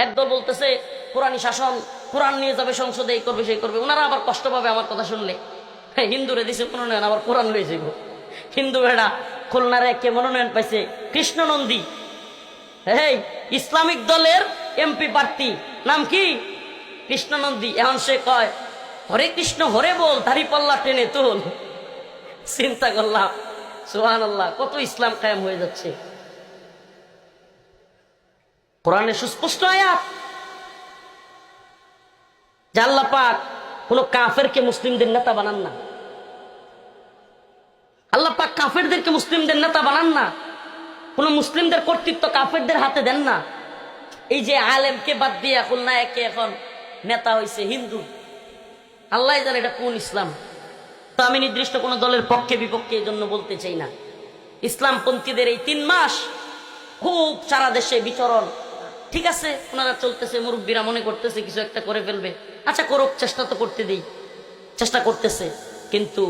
একদল বলতেছে কোরআনী শাসন, কোরআন নিয়ে যাবে সংসদে, এই করবে সেই করবে। ওনারা আবার কষ্ট পাবে আমার কথা শুনলে। হ্যাঁ, হিন্দুরে দিছে মনোনয়ন, আবার কোরআন লয়ে যাইব। হিন্দু বেড়া খুলনারে কে মনোনয়ন পাইছে? কৃষ্ণ নন্দী, এই ইসলামিক দলের এমপি প্রার্থী, নাম কি? কৃষ্ণ নন্দী। এখন সে কয় হরে কৃষ্ণ হরে বল, দাড়ি পাল্লা টেনে তোল। চিন্তা করলাম, সুবহানাল্লাহ, কত ইসলাম কায়েম হয়ে যাচ্ছে। কোরআনে সুস্পষ্ট আয়াত যে আল্লাহ পাক কোন কাফেরকে মুসলিমদের নেতা বানান না। আল্লাহ পাক কাফেরদেরকে মুসলিমদের নেতা বানান না। কোন মুসলিমদের কর্তৃত্ব কাফেরদের হাতে দেন না। এই যে আলেমকে বাদ দিয়ে খুলনায়কে এখন নেতা হয়েছে হিন্দু, আল্লাহ জানে এটা কোন ইসলাম। তো আমি নির্দিষ্ট কোন দলের পক্ষে বিপক্ষে এই জন্য বলতে চাই না। ইসলামপন্থীদের এই 3 মাস খুব সারা দেশে বিচরণ, ঠিক আছে, ওনারা চলতেছে, মুরব্বীরা মনে করতেছে কিছু একটা করে ফেলবে। আচ্ছা করুক, চেষ্টা তো করতে দিই, চেষ্টা করতেছে। কিন্তু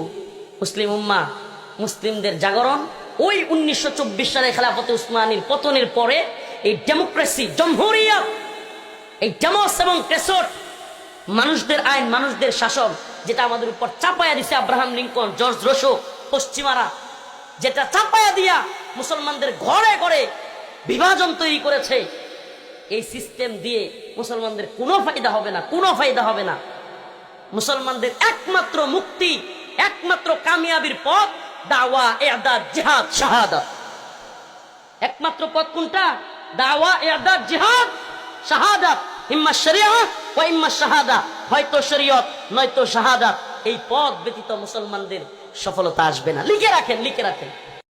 মুসলিম উম্মাহ, মুসলিমদের জাগরণ ওই 1924 সালে খেলাফতে উসমানীর পতনের পরে এই ডেমোক্রেসি, জমহুরিয়ত, এই ডেমোস এবং ক্রেসট, মানুষদের আইন, মানুষদের শাসন, যেটা আমাদের উপর চাপায়া দিছে আব্রাহাম লিঙ্কন, জর্জ রোসো, পশ্চিমারা, যেটা চাপায়া দিয়া মুসলমানদের ঘরে ঘরে বিভাজন তৈরি করেছে, এই সিস্টেম দিয়ে মুসলমানদের কোনো ফায়দা হবে না, কোনো ফায়দা হবে না। মুসলমানদের একমাত্র মুক্তি, একমাত্র কামিয়াবির পথ দাওয়া, ইরদাদ, জিহাদ, শাহাদাত। একমাত্র পথ কোনটা? দাওয়া, ইরদাদ, জিহাদ, শাহাদাত। ইম্মা শরিয়া ওয়া ইম্মা শাহাদা, হয়তো শরীয়ত নয়তো শাহাদাত। এই পথ ব্যতীত মুসলমানদের সফলতা আসবে না। লিখে রাখেন, লিখে রাখেন।